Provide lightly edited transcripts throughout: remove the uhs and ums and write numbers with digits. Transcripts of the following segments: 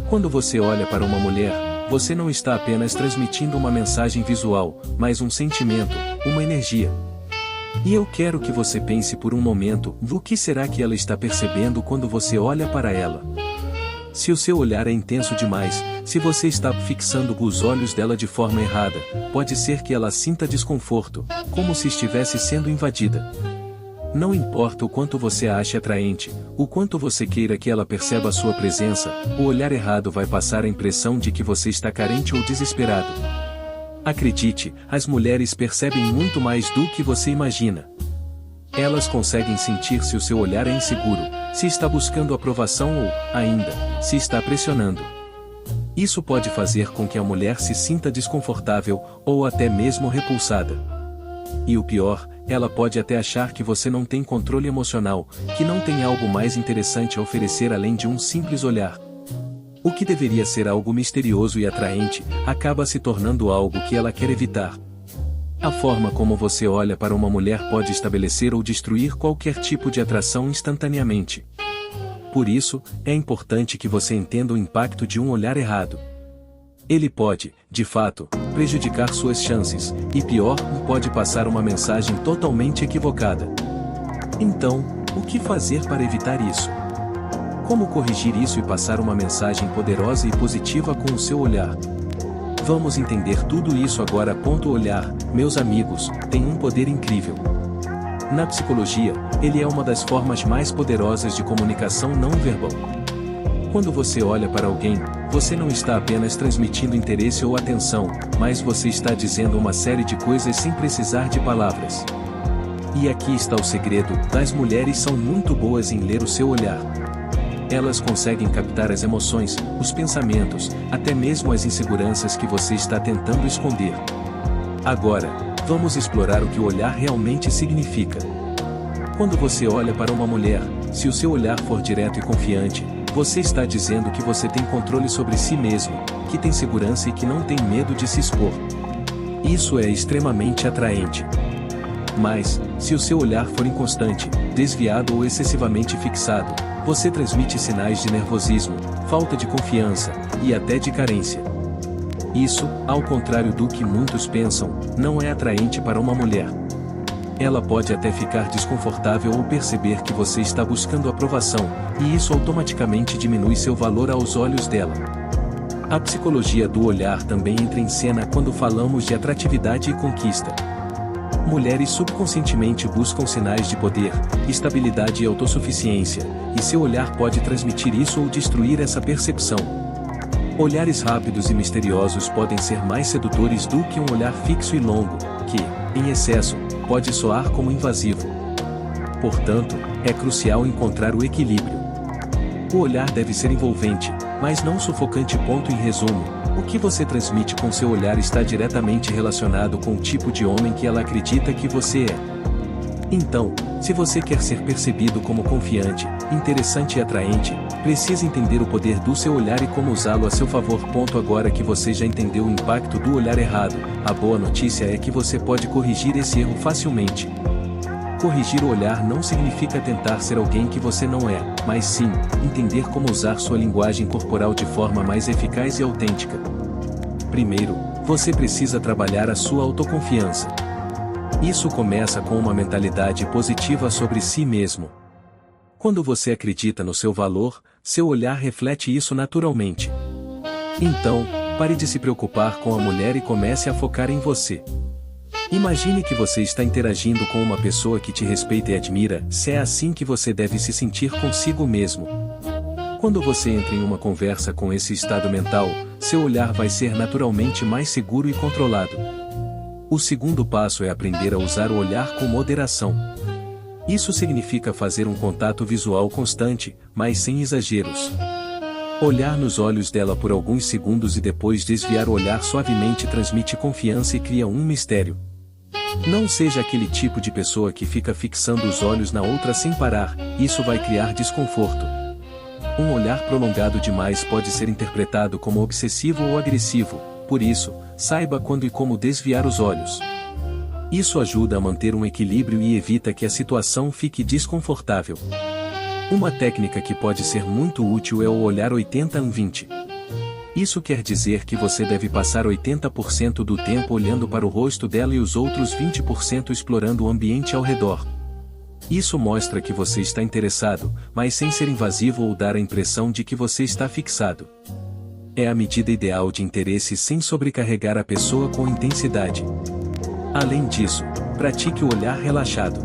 Quando você olha para uma mulher, você não está apenas transmitindo uma mensagem visual, mas um sentimento, uma energia. E eu quero que você pense por um momento, o que será que ela está percebendo quando você olha para ela? Se o seu olhar é intenso demais, se você está fixando os olhos dela de forma errada, pode ser que ela sinta desconforto, como se estivesse sendo invadida. Não importa o quanto você a ache atraente, o quanto você queira que ela perceba a sua presença, o olhar errado vai passar a impressão de que você está carente ou desesperado. Acredite, as mulheres percebem muito mais do que você imagina. Elas conseguem sentir se o seu olhar é inseguro, se está buscando aprovação ou, ainda, se está pressionando. Isso pode fazer com que a mulher se sinta desconfortável, ou até mesmo repulsada. E o pior, ela pode até achar que você não tem controle emocional, que não tem algo mais interessante a oferecer além de um simples olhar. O que deveria ser algo misterioso e atraente, acaba se tornando algo que ela quer evitar. A forma como você olha para uma mulher pode estabelecer ou destruir qualquer tipo de atração instantaneamente. Por isso, é importante que você entenda o impacto de um olhar errado. Ele pode, de fato, prejudicar suas chances, e pior, pode passar uma mensagem totalmente equivocada. Então, o que fazer para evitar isso? Como corrigir isso e passar uma mensagem poderosa e positiva com o seu olhar? Vamos entender tudo isso agora. O olhar, meus amigos, tem um poder incrível. Na psicologia, ele é uma das formas mais poderosas de comunicação não verbal. Quando você olha para alguém, você não está apenas transmitindo interesse ou atenção, mas você está dizendo uma série de coisas sem precisar de palavras. E aqui está o segredo: as mulheres são muito boas em ler o seu olhar. Elas conseguem captar as emoções, os pensamentos, até mesmo as inseguranças que você está tentando esconder. Agora, vamos explorar o que o olhar realmente significa. Quando você olha para uma mulher, se o seu olhar for direto e confiante, você está dizendo que você tem controle sobre si mesmo, que tem segurança e que não tem medo de se expor. Isso é extremamente atraente. Mas, se o seu olhar for inconstante, desviado ou excessivamente fixado, você transmite sinais de nervosismo, falta de confiança, e até de carência. Isso, ao contrário do que muitos pensam, não é atraente para uma mulher. Ela pode até ficar desconfortável ou perceber que você está buscando aprovação, e isso automaticamente diminui seu valor aos olhos dela. A psicologia do olhar também entra em cena quando falamos de atratividade e conquista. Mulheres subconscientemente buscam sinais de poder, estabilidade e autossuficiência, e seu olhar pode transmitir isso ou destruir essa percepção. Olhares rápidos e misteriosos podem ser mais sedutores do que um olhar fixo e longo, que, em excesso, pode soar como invasivo. Portanto, é crucial encontrar o equilíbrio. O olhar deve ser envolvente, mas não sufocante. Em resumo, o que você transmite com seu olhar está diretamente relacionado com o tipo de homem que ela acredita que você é. Então, se você quer ser percebido como confiante, interessante e atraente, precisa entender o poder do seu olhar e como usá-lo a seu favor. Agora que você já entendeu o impacto do olhar errado, a boa notícia é que você pode corrigir esse erro facilmente. Corrigir o olhar não significa tentar ser alguém que você não é, mas sim, entender como usar sua linguagem corporal de forma mais eficaz e autêntica. Primeiro, você precisa trabalhar a sua autoconfiança. Isso começa com uma mentalidade positiva sobre si mesmo. Quando você acredita no seu valor, seu olhar reflete isso naturalmente. Então, pare de se preocupar com a mulher e comece a focar em você. Imagine que você está interagindo com uma pessoa que te respeita e admira. Se é assim que você deve se sentir consigo mesmo. Quando você entra em uma conversa com esse estado mental, seu olhar vai ser naturalmente mais seguro e controlado. O segundo passo é aprender a usar o olhar com moderação. Isso significa fazer um contato visual constante, mas sem exageros. Olhar nos olhos dela por alguns segundos e depois desviar o olhar suavemente transmite confiança e cria um mistério. Não seja aquele tipo de pessoa que fica fixando os olhos na outra sem parar, isso vai criar desconforto. Um olhar prolongado demais pode ser interpretado como obsessivo ou agressivo, por isso, saiba quando e como desviar os olhos. Isso ajuda a manter um equilíbrio e evita que a situação fique desconfortável. Uma técnica que pode ser muito útil é o olhar 80-20. Isso quer dizer que você deve passar 80% do tempo olhando para o rosto dela e os outros 20% explorando o ambiente ao redor. Isso mostra que você está interessado, mas sem ser invasivo ou dar a impressão de que você está fixado. É a medida ideal de interesse sem sobrecarregar a pessoa com intensidade. Além disso, pratique o olhar relaxado.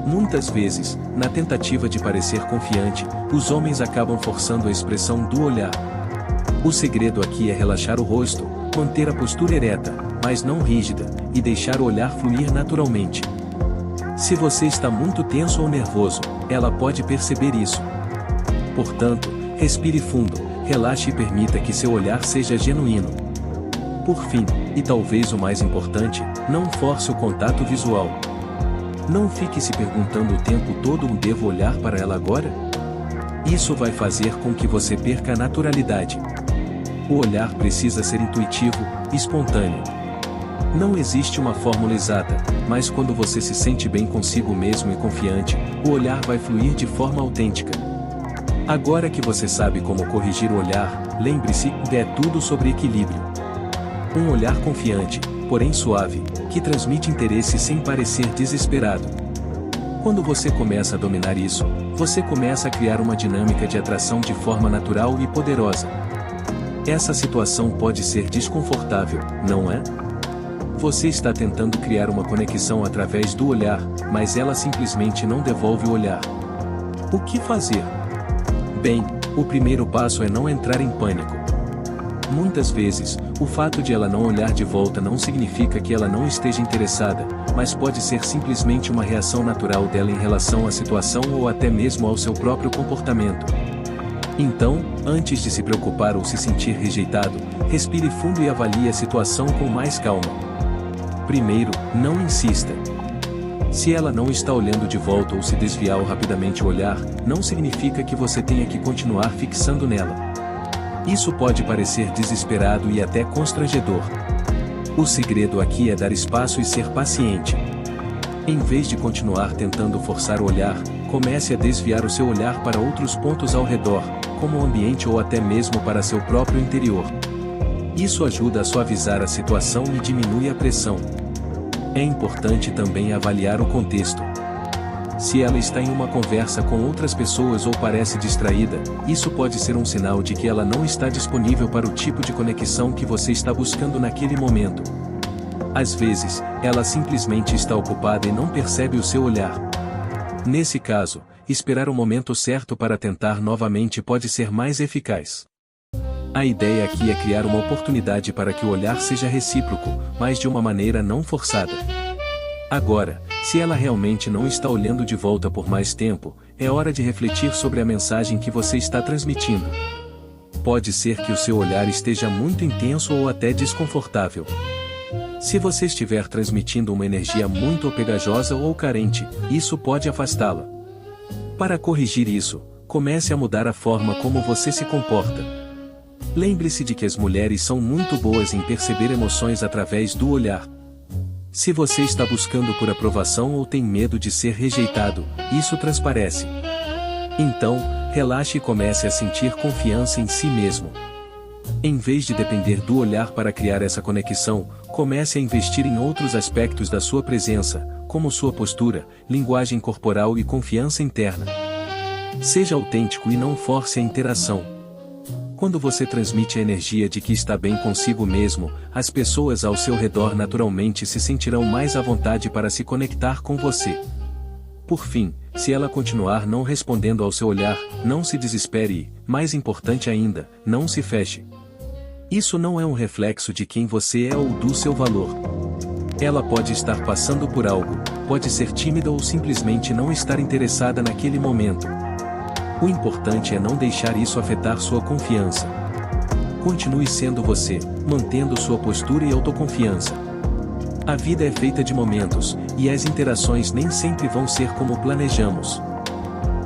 Muitas vezes, na tentativa de parecer confiante, os homens acabam forçando a expressão do olhar. O segredo aqui é relaxar o rosto, manter a postura ereta, mas não rígida, e deixar o olhar fluir naturalmente. Se você está muito tenso ou nervoso, ela pode perceber isso. Portanto, respire fundo, relaxe e permita que seu olhar seja genuíno. Por fim, e talvez o mais importante, não force o contato visual. Não fique se perguntando o tempo todo: devo olhar para ela agora? Isso vai fazer com que você perca a naturalidade. O olhar precisa ser intuitivo, espontâneo. Não existe uma fórmula exata, mas quando você se sente bem consigo mesmo e confiante, o olhar vai fluir de forma autêntica. Agora que você sabe como corrigir o olhar, lembre-se, é tudo sobre equilíbrio. Um olhar confiante, porém suave, que transmite interesse sem parecer desesperado. Quando você começa a dominar isso, você começa a criar uma dinâmica de atração de forma natural e poderosa. Essa situação pode ser desconfortável, não é? Você está tentando criar uma conexão através do olhar, mas ela simplesmente não devolve o olhar. O que fazer? Bem, o primeiro passo é não entrar em pânico. Muitas vezes, o fato de ela não olhar de volta não significa que ela não esteja interessada, mas pode ser simplesmente uma reação natural dela em relação à situação ou até mesmo ao seu próprio comportamento. Então, antes de se preocupar ou se sentir rejeitado, respire fundo e avalie a situação com mais calma. Primeiro, não insista. Se ela não está olhando de volta ou se desviar rapidamente o olhar, não significa que você tenha que continuar fixando nela. Isso pode parecer desesperado e até constrangedor. O segredo aqui é dar espaço e ser paciente. Em vez de continuar tentando forçar o olhar, comece a desviar o seu olhar para outros pontos ao redor, como o ambiente ou até mesmo para seu próprio interior. Isso ajuda a suavizar a situação e diminui a pressão. É importante também avaliar o contexto. Se ela está em uma conversa com outras pessoas ou parece distraída, isso pode ser um sinal de que ela não está disponível para o tipo de conexão que você está buscando naquele momento. Às vezes, ela simplesmente está ocupada e não percebe o seu olhar. Nesse caso, esperar o momento certo para tentar novamente pode ser mais eficaz. A ideia aqui é criar uma oportunidade para que o olhar seja recíproco, mas de uma maneira não forçada. Agora, se ela realmente não está olhando de volta por mais tempo, é hora de refletir sobre a mensagem que você está transmitindo. Pode ser que o seu olhar esteja muito intenso ou até desconfortável. Se você estiver transmitindo uma energia muito pegajosa ou carente, isso pode afastá-la. Para corrigir isso, comece a mudar a forma como você se comporta. Lembre-se de que as mulheres são muito boas em perceber emoções através do olhar. Se você está buscando por aprovação ou tem medo de ser rejeitado, isso transparece. Então, relaxe e comece a sentir confiança em si mesmo. Em vez de depender do olhar para criar essa conexão, comece a investir em outros aspectos da sua presença, como sua postura, linguagem corporal e confiança interna. Seja autêntico e não force a interação. Quando você transmite a energia de que está bem consigo mesmo, as pessoas ao seu redor naturalmente se sentirão mais à vontade para se conectar com você. Por fim, se ela continuar não respondendo ao seu olhar, não se desespere e, mais importante ainda, não se feche. Isso não é um reflexo de quem você é ou do seu valor. Ela pode estar passando por algo, pode ser tímida ou simplesmente não estar interessada naquele momento. O importante é não deixar isso afetar sua confiança. Continue sendo você, mantendo sua postura e autoconfiança. A vida é feita de momentos, e as interações nem sempre vão ser como planejamos.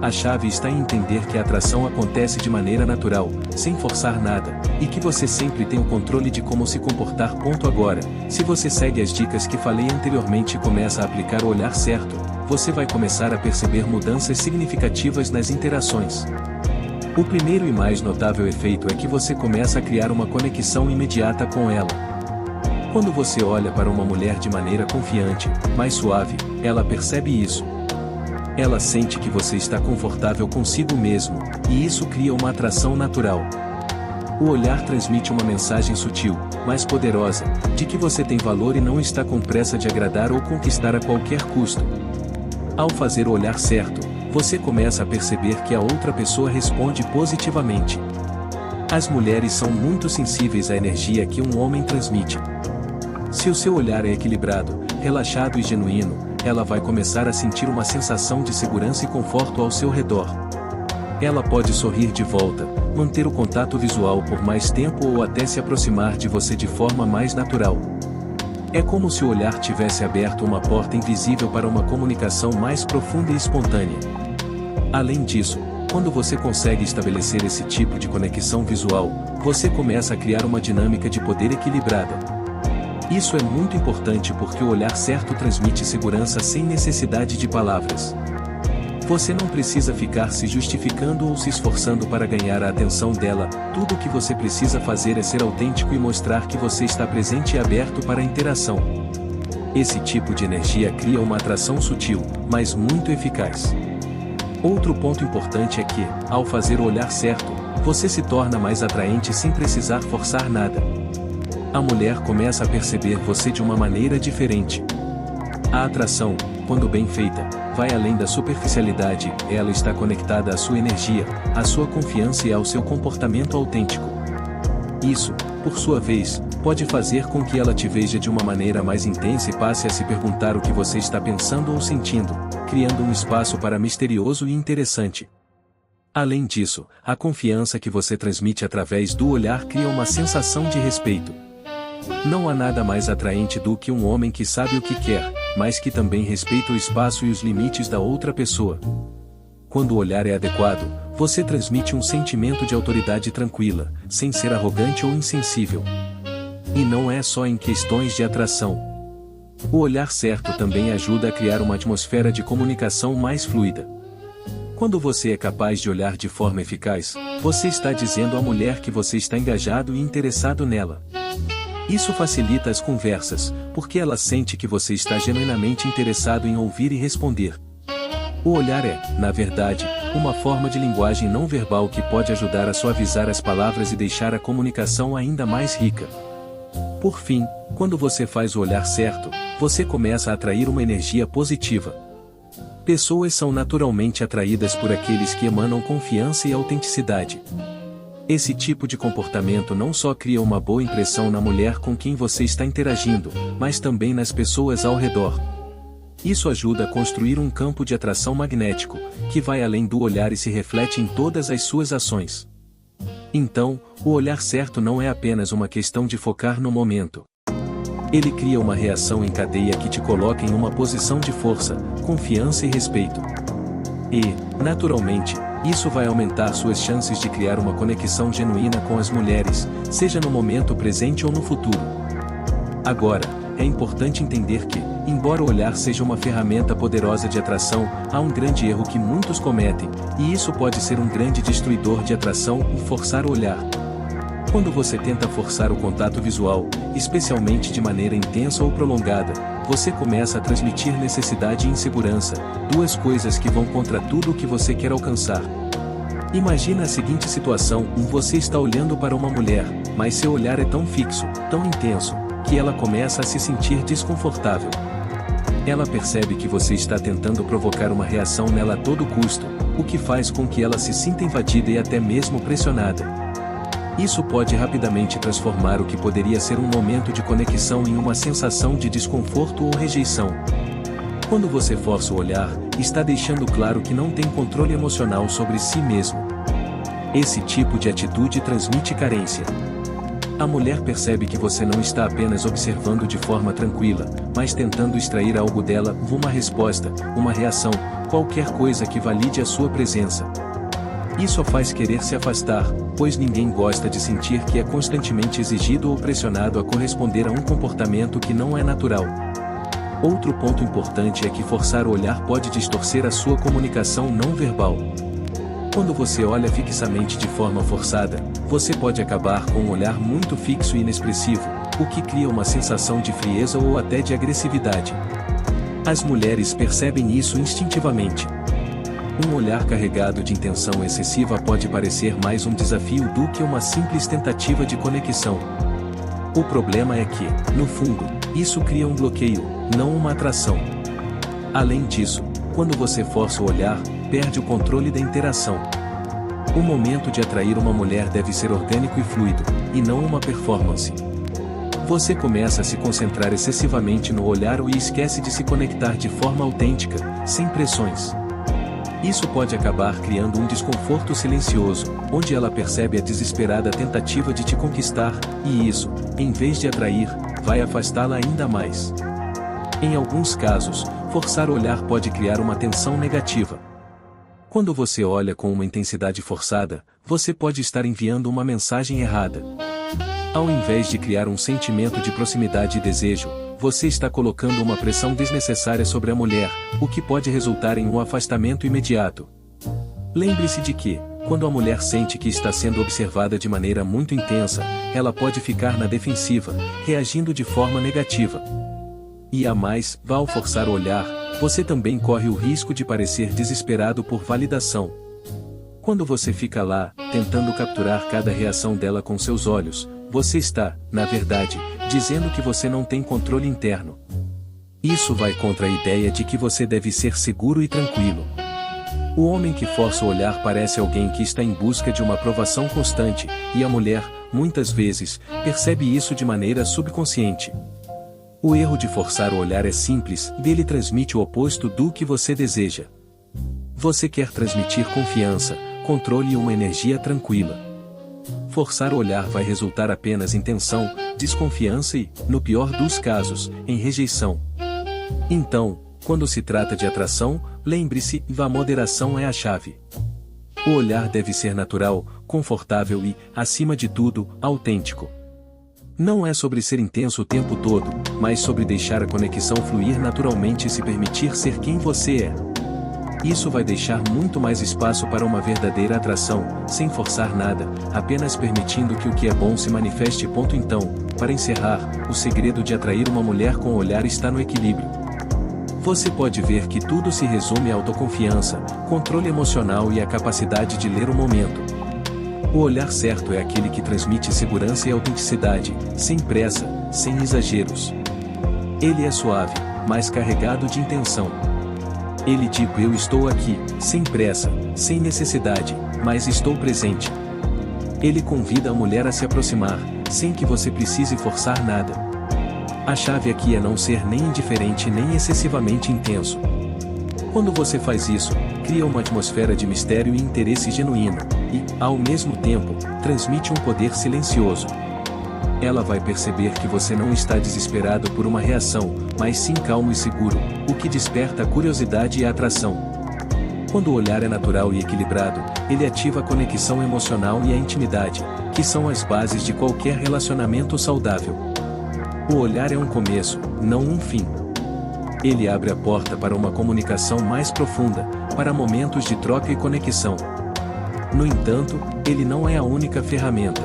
A chave está em entender que a atração acontece de maneira natural, sem forçar nada, e que você sempre tem o controle de como se comportar. Agora, se você segue as dicas que falei anteriormente e começa a aplicar o olhar certo, você vai começar a perceber mudanças significativas nas interações. O primeiro e mais notável efeito é que você começa a criar uma conexão imediata com ela. Quando você olha para uma mulher de maneira confiante, mais suave, ela percebe isso. Ela sente que você está confortável consigo mesmo, e isso cria uma atração natural. O olhar transmite uma mensagem sutil, mas poderosa, de que você tem valor e não está com pressa de agradar ou conquistar a qualquer custo. Ao fazer o olhar certo, você começa a perceber que a outra pessoa responde positivamente. As mulheres são muito sensíveis à energia que um homem transmite. Se o seu olhar é equilibrado, relaxado e genuíno, ela vai começar a sentir uma sensação de segurança e conforto ao seu redor. Ela pode sorrir de volta, manter o contato visual por mais tempo ou até se aproximar de você de forma mais natural. É como se o olhar tivesse aberto uma porta invisível para uma comunicação mais profunda e espontânea. Além disso, quando você consegue estabelecer esse tipo de conexão visual, você começa a criar uma dinâmica de poder equilibrada. Isso é muito importante porque o olhar certo transmite segurança sem necessidade de palavras. Você não precisa ficar se justificando ou se esforçando para ganhar a atenção dela, tudo o que você precisa fazer é ser autêntico e mostrar que você está presente e aberto para a interação. Esse tipo de energia cria uma atração sutil, mas muito eficaz. Outro ponto importante é que, ao fazer o olhar certo, você se torna mais atraente sem precisar forçar nada. A mulher começa a perceber você de uma maneira diferente. A atração, quando bem feita, vai além da superficialidade, ela está conectada à sua energia, à sua confiança e ao seu comportamento autêntico. Isso, por sua vez, pode fazer com que ela te veja de uma maneira mais intensa e passe a se perguntar o que você está pensando ou sentindo, criando um espaço para misterioso e interessante. Além disso, a confiança que você transmite através do olhar cria uma sensação de respeito. Não há nada mais atraente do que um homem que sabe o que quer, mas que também respeita o espaço e os limites da outra pessoa. Quando o olhar é adequado, você transmite um sentimento de autoridade tranquila, sem ser arrogante ou insensível. E não é só em questões de atração. O olhar certo também ajuda a criar uma atmosfera de comunicação mais fluida. Quando você é capaz de olhar de forma eficaz, você está dizendo à mulher que você está engajado e interessado nela. Isso facilita as conversas, porque ela sente que você está genuinamente interessado em ouvir e responder. O olhar é, na verdade, uma forma de linguagem não verbal que pode ajudar a suavizar as palavras e deixar a comunicação ainda mais rica. Por fim, quando você faz o olhar certo, você começa a atrair uma energia positiva. Pessoas são naturalmente atraídas por aqueles que emanam confiança e autenticidade. Esse tipo de comportamento não só cria uma boa impressão na mulher com quem você está interagindo, mas também nas pessoas ao redor. Isso ajuda a construir um campo de atração magnético, que vai além do olhar e se reflete em todas as suas ações. Então, o olhar certo não é apenas uma questão de focar no momento. Ele cria uma reação em cadeia que te coloca em uma posição de força, confiança e respeito. E, naturalmente, isso vai aumentar suas chances de criar uma conexão genuína com as mulheres, seja no momento presente ou no futuro. Agora, é importante entender que, embora o olhar seja uma ferramenta poderosa de atração, há um grande erro que muitos cometem, e isso pode ser um grande destruidor de atração: o forçar o olhar. Quando você tenta forçar o contato visual, especialmente de maneira intensa ou prolongada, você começa a transmitir necessidade e insegurança, duas coisas que vão contra tudo o que você quer alcançar. Imagina a seguinte situação: você está olhando para uma mulher, mas seu olhar é tão fixo, tão intenso, que ela começa a se sentir desconfortável. Ela percebe que você está tentando provocar uma reação nela a todo custo, o que faz com que ela se sinta invadida e até mesmo pressionada. Isso pode rapidamente transformar o que poderia ser um momento de conexão em uma sensação de desconforto ou rejeição. Quando você força o olhar, está deixando claro que não tem controle emocional sobre si mesmo. Esse tipo de atitude transmite carência. A mulher percebe que você não está apenas observando de forma tranquila, mas tentando extrair algo dela, uma resposta, uma reação, qualquer coisa que valide a sua presença. Isso a faz querer se afastar, pois ninguém gosta de sentir que é constantemente exigido ou pressionado a corresponder a um comportamento que não é natural. Outro ponto importante é que forçar o olhar pode distorcer a sua comunicação não verbal. Quando você olha fixamente de forma forçada, você pode acabar com um olhar muito fixo e inexpressivo, o que cria uma sensação de frieza ou até de agressividade. As mulheres percebem isso instintivamente. Um olhar carregado de intenção excessiva pode parecer mais um desafio do que uma simples tentativa de conexão. O problema é que, no fundo, isso cria um bloqueio, não uma atração. Além disso, quando você força o olhar, perde o controle da interação. O momento de atrair uma mulher deve ser orgânico e fluido, e não uma performance. Você começa a se concentrar excessivamente no olhar e esquece de se conectar de forma autêntica, sem pressões. Isso pode acabar criando um desconforto silencioso, onde ela percebe a desesperada tentativa de te conquistar, e isso, em vez de atrair, vai afastá-la ainda mais. Em alguns casos, forçar o olhar pode criar uma tensão negativa. Quando você olha com uma intensidade forçada, você pode estar enviando uma mensagem errada. Ao invés de criar um sentimento de proximidade e desejo, você está colocando uma pressão desnecessária sobre a mulher, o que pode resultar em um afastamento imediato. Lembre-se de que, quando a mulher sente que está sendo observada de maneira muito intensa, ela pode ficar na defensiva, reagindo de forma negativa. E a mais, ao forçar o olhar, você também corre o risco de parecer desesperado por validação. Quando você fica lá, tentando capturar cada reação dela com seus olhos, você está, na verdade, dizendo que você não tem controle interno. Isso vai contra a ideia de que você deve ser seguro e tranquilo. O homem que força o olhar parece alguém que está em busca de uma aprovação constante, e a mulher, muitas vezes, percebe isso de maneira subconsciente. O erro de forçar o olhar é simples, ele transmite o oposto do que você deseja. Você quer transmitir confiança, controle e uma energia tranquila. Forçar o olhar vai resultar apenas em tensão, desconfiança e, no pior dos casos, em rejeição. Então, quando se trata de atração, lembre-se, a moderação é a chave. O olhar deve ser natural, confortável e, acima de tudo, autêntico. Não é sobre ser intenso o tempo todo, mas sobre deixar a conexão fluir naturalmente e se permitir ser quem você é. Isso vai deixar muito mais espaço para uma verdadeira atração, sem forçar nada, apenas permitindo que o que é bom se manifeste. Então, para encerrar, o segredo de atrair uma mulher com o olhar está no equilíbrio. Você pode ver que tudo se resume à autoconfiança, controle emocional e a capacidade de ler o momento. O olhar certo é aquele que transmite segurança e autenticidade, sem pressa, sem exageros. Ele é suave, mas carregado de intenção. Ele diz: eu estou aqui, sem pressa, sem necessidade, mas estou presente. Ele convida a mulher a se aproximar, sem que você precise forçar nada. A chave aqui é não ser nem indiferente nem excessivamente intenso. Quando você faz isso, cria uma atmosfera de mistério e interesse genuíno, e, ao mesmo tempo, transmite um poder silencioso. Ela vai perceber que você não está desesperado por uma reação, mas sim calmo e seguro, o que desperta a curiosidade e a atração. Quando o olhar é natural e equilibrado, ele ativa a conexão emocional e a intimidade, que são as bases de qualquer relacionamento saudável. O olhar é um começo, não um fim. Ele abre a porta para uma comunicação mais profunda, para momentos de troca e conexão. No entanto, ele não é a única ferramenta.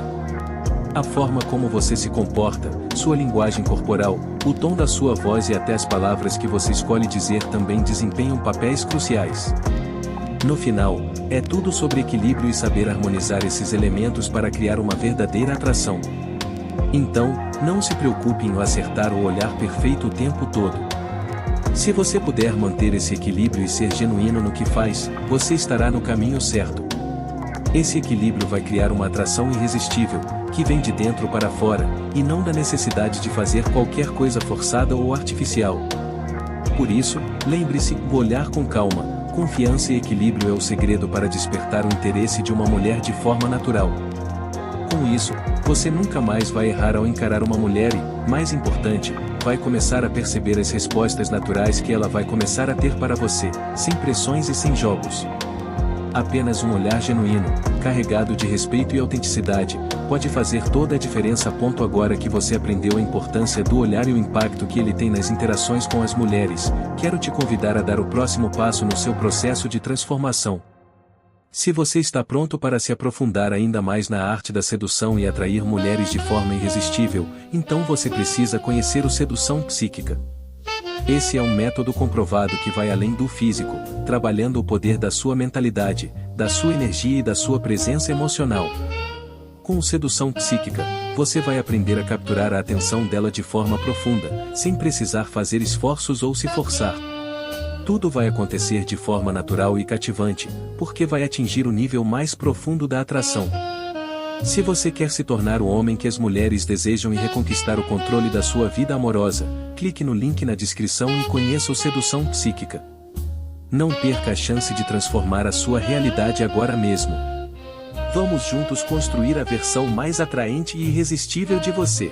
A forma como você se comporta, sua linguagem corporal, o tom da sua voz e até as palavras que você escolhe dizer também desempenham papéis cruciais. No final, é tudo sobre equilíbrio e saber harmonizar esses elementos para criar uma verdadeira atração. Então, não se preocupe em acertar o olhar perfeito o tempo todo. Se você puder manter esse equilíbrio e ser genuíno no que faz, você estará no caminho certo. Esse equilíbrio vai criar uma atração irresistível, que vem de dentro para fora, e não da necessidade de fazer qualquer coisa forçada ou artificial. Por isso, lembre-se, olhar com calma, confiança e equilíbrio é o segredo para despertar o interesse de uma mulher de forma natural. Com isso, você nunca mais vai errar ao encarar uma mulher e, mais importante, vai começar a perceber as respostas naturais que ela vai começar a ter para você, sem pressões e sem jogos. Apenas um olhar genuíno, carregado de respeito e autenticidade, pode fazer toda a diferença. Agora que você aprendeu a importância do olhar e o impacto que ele tem nas interações com as mulheres, quero te convidar a dar o próximo passo no seu processo de transformação. Se você está pronto para se aprofundar ainda mais na arte da sedução e atrair mulheres de forma irresistível, então você precisa conhecer o Sedução Psíquica. Esse é um método comprovado que vai além do físico, trabalhando o poder da sua mentalidade, da sua energia e da sua presença emocional. Com o Sedução Psíquica, você vai aprender a capturar a atenção dela de forma profunda, sem precisar fazer esforços ou se forçar. Tudo vai acontecer de forma natural e cativante, porque vai atingir o nível mais profundo da atração. Se você quer se tornar o homem que as mulheres desejam e reconquistar o controle da sua vida amorosa, clique no link na descrição e conheça o Sedução Psíquica. Não perca a chance de transformar a sua realidade agora mesmo. Vamos juntos construir a versão mais atraente e irresistível de você.